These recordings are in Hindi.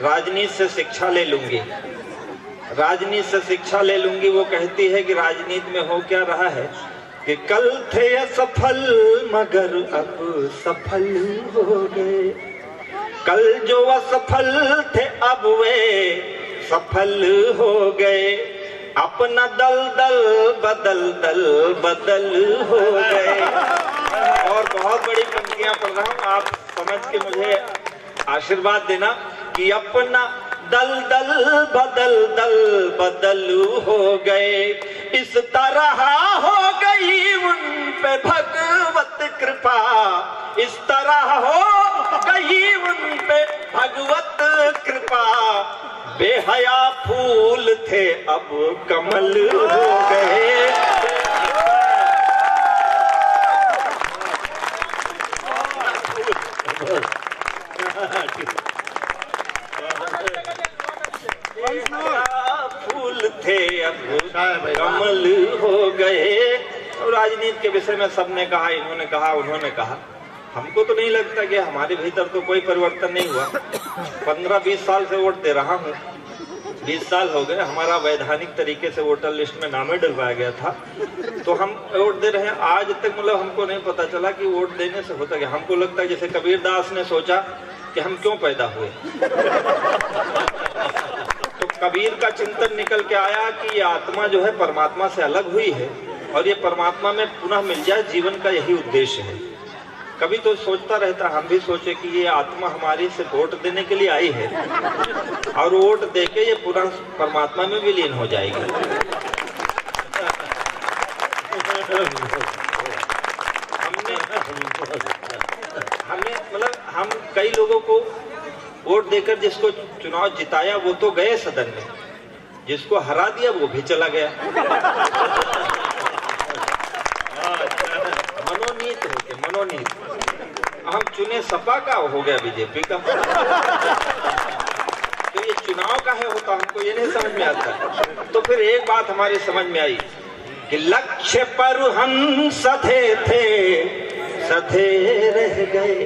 राजनीति से शिक्षा ले लूंगी, राजनीति से शिक्षा ले लूंगी। वो कहती है कि राजनीति में हो क्या रहा है कि कल थे असफल मगर अब सफल हो गए, कल जो असफल थे अब वे सफल हो गए, अपना दल दल बदल दल बदल हो गए। और बहुत बड़ी पंक्तियां पढ़ रहा हूं, आप समझ के मुझे आशीर्वाद देना कि अपना दल दल बदल दल बदल हो गए, इस तरह हो गई उन पे भगवत कृपा, इस तरह हो गई उन पे भगवत कृपा, बेहया फूल थे अब कमल हो गए। फूल थे अब कमल हो गए। और राजनीति के विषय में सबने कहा, इन्होंने कहा उन्होंने कहा। हमको तो नहीं लगता कि हमारे भीतर तो कोई परिवर्तन नहीं हुआ। 15-20 साल से वोट दे रहा हूँ, 20 साल हो गए। हमारा वैधानिक तरीके से वोटर लिस्ट में नाम डलवाया गया था, तो हम वोट दे रहे हैं। आज तक मतलब हमको नहीं पता चला कि वोट देने से होता क्या। हमको लगता है जैसे कबीर दास ने सोचा कि हम क्यों पैदा हुए, तो कबीर का चिंतन निकल के आया कि ये आत्मा जो है परमात्मा से अलग हुई है और ये परमात्मा में पुनः मिल जाए, जीवन का यही उद्देश्य है। कभी तो सोचता रहता, हम भी सोचे कि ये आत्मा हमारी से वोट देने के लिए आई है और वोट देके ये पुनः परमात्मा में विलीन हो जाएगी। हमने मतलब हम कई लोगों को वोट देकर जिसको चुनाव जिताया वो तो गए सदन में, जिसको हरा दिया वो भी चला गया। मनोनीत होके, मनोनीत। हम चुने सपा का, हो गया बीजेपी का। तो ये चुनाव का है होता, हमको ये नहीं समझ में आता। तो फिर एक बात हमारी समझ में आई कि लक्ष्य पर हम सधे थे, सधे रह गए।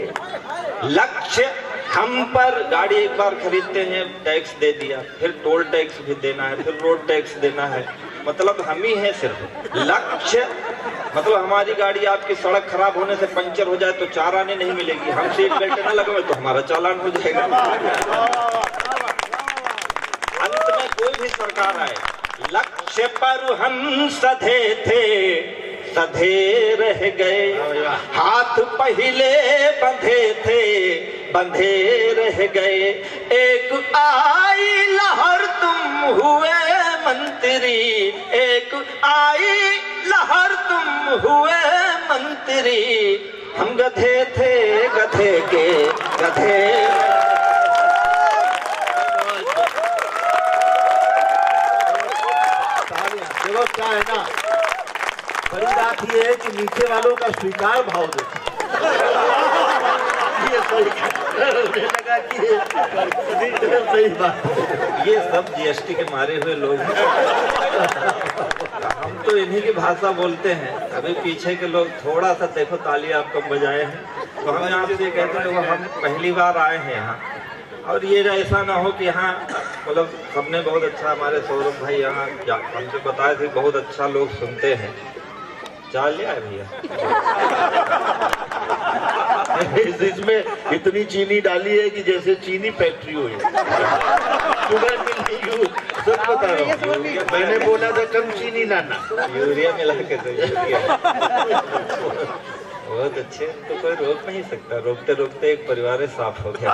लक्ष्य हम पर, गाड़ी एक बार खरीदते हैं टैक्स दे दिया, फिर टोल टैक्स भी देना है, फिर रोड टैक्स देना है, मतलब हम ही है सिर्फ। लक्ष्य मतलब हमारी गाड़ी आपकी सड़क खराब होने से पंचर हो जाए तो 4 आने नहीं मिलेगी, हम सीट बेल्ट न लगवाए तो हमारा चालान हो जाएगा। अंत में कोई भी सरकार आए, लक्ष्य पर हम सधे थे, सधे रह गए। हाथ पहले बंधे थे, बंधे रह गए। एक आई लहर तुम हुए मंत्री, एक आई लहर तुम हुए मंत्री। हम गधे थे, गधे के गधे। देखो क्या है ना, बड़ी बात ये है कि नीचे वालों का स्वीकार भाव दे। ये लगा कि सही बात। ये सब जीएसटी के मारे हुए लोग हैं। हम तो इन्हीं की भाषा बोलते हैं। अभी पीछे के लोग थोड़ा सा देखो, ताली आप कम बजाए हैं, तो हम यहाँ से कहते हैं वो हम पहली बार आए हैं यहाँ। और ये ऐसा ना हो कि यहाँ मतलब सबने बहुत अच्छा, हमारे सौरभ भाई यहाँ हमसे बताए थे बहुत अच्छा लोग सुनते हैं। चाल लिया है भैया। इसमें इतनी चीनी डाली है कि जैसे चीनी फैक्ट्री हुई। शुगर मिल सब बता रहा हूँ, मैंने बोला था कम चीनी लाना। यूरिया मिला के दो, यूरिया। बहुत अच्छे, तो कोई रोक नहीं सकता। रोकते रोकते एक परिवार साफ हो गया।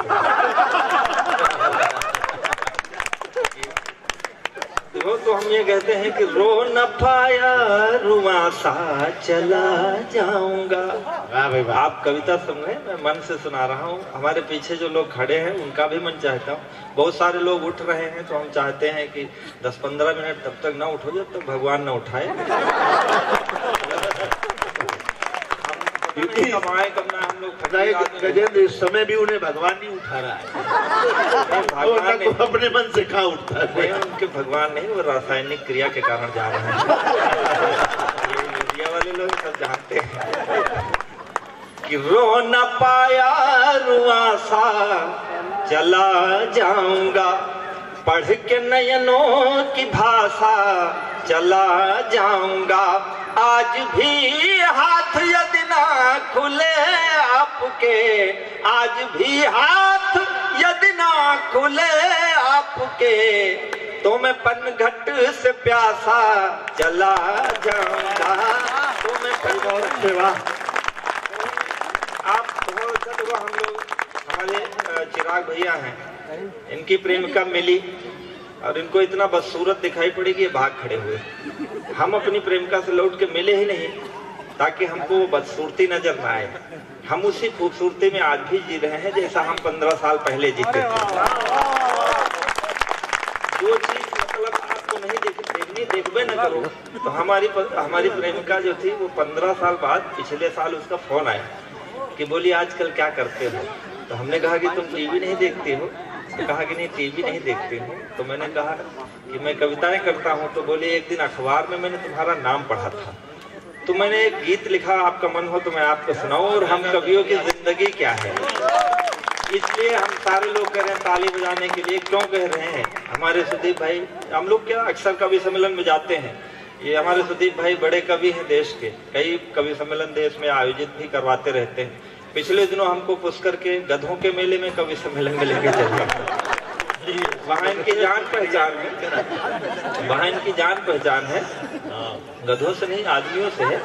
तो हम ये कहते हैं कि रो न पाया रुआ सा चला जाऊंगा। आप कविता सुन रहे हैं, मैं मन से सुना रहा हूँ। हमारे पीछे जो लोग खड़े हैं उनका भी मन चाहता हूँ। बहुत सारे लोग उठ रहे हैं, तो हम चाहते हैं कि 10-15 मिनट तब तक ना उठो जब तक भगवान न उठाए। कमाए करना हम लोग गजेंद्र, इस समय भी उन्हें भगवान नहीं उठा रहा है। भगवान को अपने मन से कहाँ उठता है। उनके भगवान नहीं, वो रासायनिक क्रिया के कारण जा रहे हैं। ये मीडिया वाले लोग सब जानते हैं कि रो न पाया रुआ सा चला जाऊंगा, पढ़ के नयनों की भाषा चला जाऊंगा। आज भी हाथ यदि ना खुले आपके, आज भी हाथ यदि ना खुले आपके, तो मैं पनघट से प्यासा चला जाऊंगा। तो मैं आप वो हम लोग, हमारे चिराग भैया हैं, इनकी प्रेमिका मिली और इनको इतना बदसूरत दिखाई पड़ी कि ये भाग खड़े हुए। हम अपनी प्रेमिका से लौट के मिले ही नहीं ताकि हमको वो बदसूरती नजर ना आए। हम उसी खूबसूरती में आज भी जी रहे हैं जैसा हम 15 साल पहले जीते थे। जो चीज मतलब आपको नहीं देखनी, देखबे न करो। तो हमारी प्रेमिका जो थी वो 15 साल बाद पिछले साल उसका फोन आया कि बोली आजकल क्या करते हो। तो हमने कहा कि तुम टीवी नहीं देखती हो। तो कहा कि नहीं टीवी नहीं देखती हूँ। तो मैंने कहा कि मैं कविताएं करता हूँ। तो बोले एक दिन अखबार में मैंने तुम्हारा नाम पढ़ा था, तो मैंने एक गीत लिखा, आपका मन हो तो मैं आपको सुनाऊं। और हम कवियों की जिंदगी क्या है, इसलिए हम सारे लोग कह रहे हैं ताली बजाने के लिए। क्यों कह रहे हैं, हमारे सुदीप भाई, हम लोग क्या अक्सर कवि सम्मेलन में जाते हैं। ये हमारे सुदीप भाई बड़े कवि हैं देश के, कई कवि सम्मेलन देश में आयोजित भी करवाते रहते हैं। पिछले दिनों हमको पुष्कर के गधों के मेले में कवि सम्मेलन में लेके चले। वहाँ इनकी जान पहचान है, वहाँ इनकी जान पहचान है, गधों से नहीं आदमियों से है।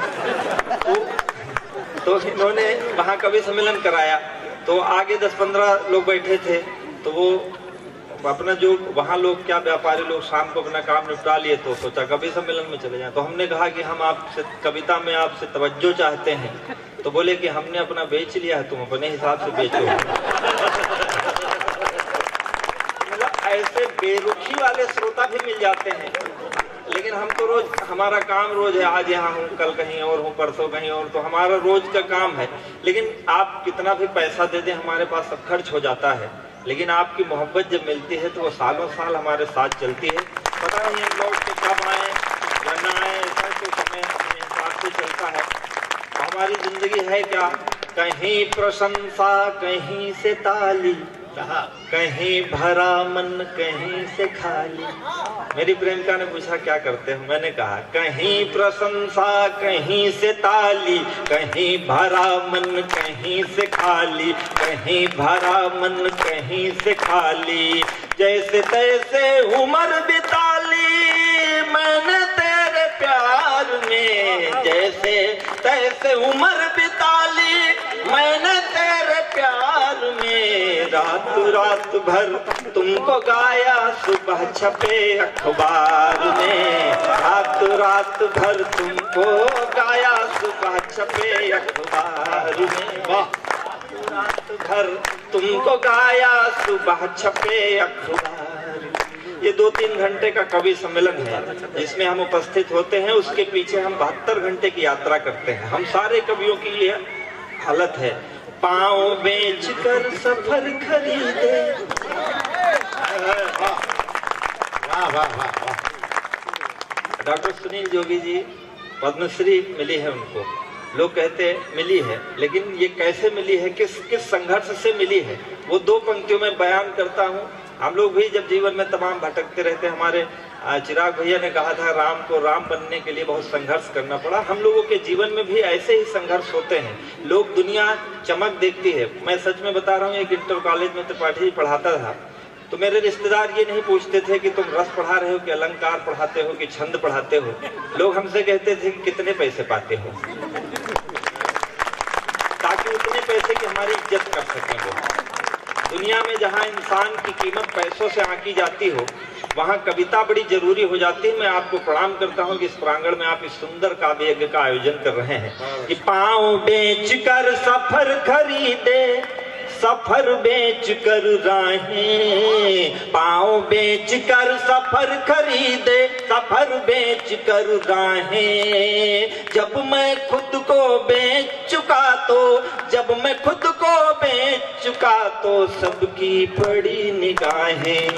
तो इन्होंने वहाँ कवि सम्मेलन कराया। तो आगे 10-15 लोग बैठे थे। तो वो अपना जो वहाँ लोग क्या व्यापारी लोग शाम को अपना काम निपटा लिए, तो सोचा कवि सम्मेलन में चले जाएं। तो हमने कहा कि हम आपसे कविता में आपसे तवज्जो चाहते हैं। तो बोले कि हमने अपना बेच लिया है, तुम अपने हिसाब से बेचो। मतलब ऐसे बेरुखी वाले श्रोता भी मिल जाते हैं। लेकिन हम तो रोज, हमारा काम रोज है, आज यहाँ हूँ, कल कहीं और हूँ, परसों कहीं और, तो हमारा रोज का काम है। लेकिन आप कितना भी पैसा दे दें, हमारे पास सब खर्च हो जाता है। लेकिन आपकी मोहब्बत जब मिलती है तो वो सालों साल हमारे साथ चलती है। पता नहीं हम लोग के कब आए या ना आए, ऐसा तो समय अपने हिसाब से चलता है। हमारी जिंदगी है क्या, कहीं प्रशंसा कहीं से ताली, कहीं भरा मन कहीं से खाली। मेरी प्रेमिका ने पूछा क्या करते हो, मैंने कहा कहीं प्रशंसा कहीं से ताली, कहीं भरा मन कहीं से खाली, कहीं भरा मन कहीं से खाली। जैसे तैसे उम्र बिताली मैंने तेरे प्यार में, जैसे तैसे उम्र बिताली मैंने तेरे प्यार में। रात रात भर तुमको गाया सुबह छपे अखबार में, रात रात भर तुमको गाया सुबह छपे अखबार में। रात भर तुमको गाया सुबह छपे अखबार। ये 2-3 घंटे का कवि सम्मेलन है जिसमें हम उपस्थित होते हैं। उसके पीछे हम 72 घंटे की यात्रा करते हैं। हम सारे कवियों की ये हालत है, पाँव बेच कर सफर खरीदे। वाह वाह वाह वाह। डॉक्टर सुनील जोगी जी पद्मश्री मिली है उनको, लोग कहते मिली है, लेकिन ये कैसे मिली है, किस संघर्ष से मिली है, वो 2 पंक्तियों में बयान करता हूँ। हम लोग भी जब जीवन में तमाम भटकते रहते, हमारे चिराग भैया ने कहा था राम को राम बनने के लिए बहुत संघर्ष करना पड़ा। हम लोगों के जीवन में भी ऐसे ही संघर्ष होते हैं। लोग दुनिया चमक देखती है। मैं सच में बता रहा हूँ, एक इंटर कॉलेज में त्रिपाठी पढ़ाता था, तो मेरे रिश्तेदार ये नहीं पूछते थे कि तुम रस पढ़ा रहे हो कि अलंकार पढ़ाते हो कि छंद पढ़ाते हो। लोग हमसे कहते थे कि कितने पैसे पाते हो, ताकि उतने पैसे की हमारी इज्जत कर सकें वो। दुनिया में जहाँ इंसान की कीमत पैसों से आंकी जाती हो, वहाँ कविता बड़ी जरूरी हो जाती है। मैं आपको प्रणाम करता हूँ कि इस प्रांगण में आप इस सुंदर काव्य यज्ञ का आयोजन कर रहे हैं। कि पाँव बेच कर सफर खरीदे, सफर बेच कर राहें, पाँव बेच कर सफर खरीदे, सफर बेच कर राहें। जब मैं खुद को बेच चुका तो, जब मैं खुद को बेच चुका तो सबकी पड़ी निगाहें।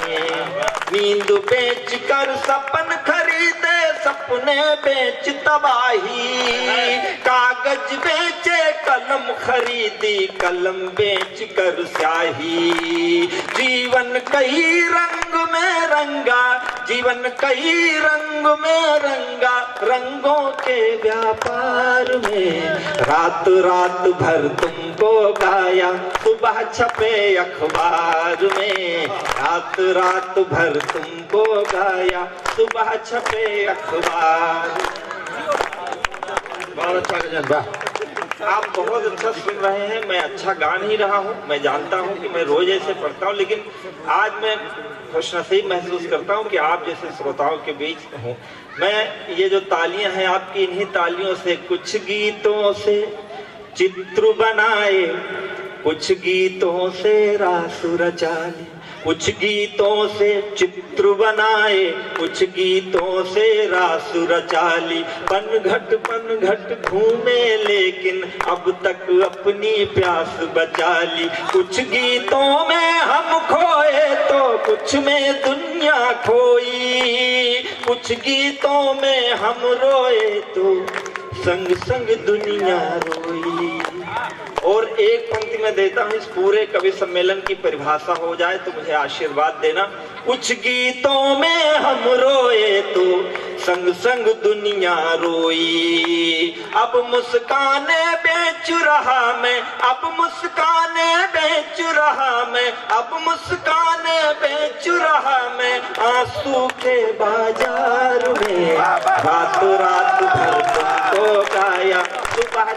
नींद बेच कर सपन खरीदे, सपने बेच तबाही, कागज बेचे कलम खरीदी, कलम बेच कर स्याही। जीवन कई रंग में रंगा, जीवन कई रंग में रंगा, रंगों के व्यापार में। रात रात भर तुमको गाया, सुबह छपे अखबार में। रात रात भर तुमको गाया, सुबह छपे अखबार। बहुत अच्छा गजन, वाह। आप बहुत अच्छा सुन रहे हैं। मैं अच्छा गा नहीं रहा हूँ, मैं जानता हूँ कि मैं रोज ऐसे पढ़ता हूँ, लेकिन आज मैं खुशनसीब महसूस करता हूँ कि आप जैसे श्रोताओं के बीच हूँ। मैं ये जो तालियां हैं आपकी, इन्हीं तालियों से कुछ गीतों से चित्र बनाए, कुछ गीतों से रास रचा ले, कुछ गीतों से चित्र बनाए, कुछ गीतों से रास रचा ली। पनघट घूमे लेकिन अब तक अपनी प्यास बचा ली। कुछ गीतों में हम खोए तो कुछ में दुनिया खोई, कुछ गीतों में हम रोए तो संग संग दुनिया रोई। और एक पंक्ति में देता हूँ, इस पूरे कवि सम्मेलन की परिभाषा हो जाए तो मुझे आशीर्वाद देना। कुछ गीतों में हम रोए तो संग संग दुनिया रोई। अब मुस्काने बेच रहा मैं, अब मुस्काने बेच रहा मैं, अब मुस्काने बेच रहा मैं, आंसू के बाजार में। रात रात भर तुमको गाया, सुबह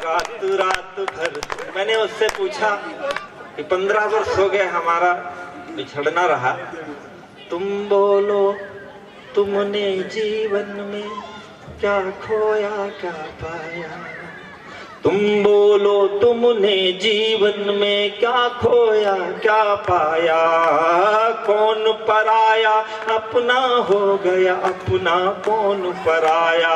रात रात भर। मैंने उससे पूछा कि 15 वर्ष हो गए हमारा बिछड़ना रहा, तुम बोलो तुमने जीवन में क्या खोया क्या पाया। तुम बोलो तुमने जीवन में क्या खोया क्या पाया। कौन पराया अपना हो गया, अपना कौन पराया।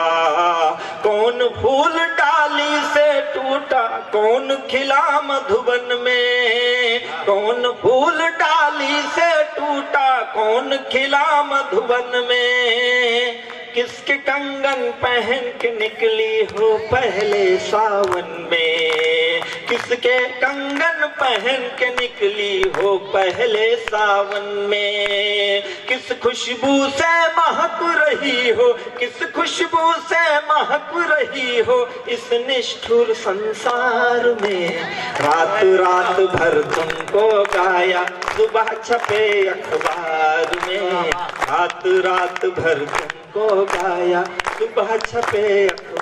कौन फूल डाली से टूटा, कौन खिला मधुबन में। कौन फूल डाली से टूटा, कौन खिला मधुबन में। किसके कंगन पहन के निकली हो पहले सावन में। किसके कंगन पहन के निकली हो पहले सावन में। किस खुशबू से महक रही हो, किस खुशबू से महक रही हो इस निष्ठुर संसार में। रात रात भर तुमको गाया, सुबह छपे अखबार में। रात रात भर तुमको गाया, सुबह छपे अखबार।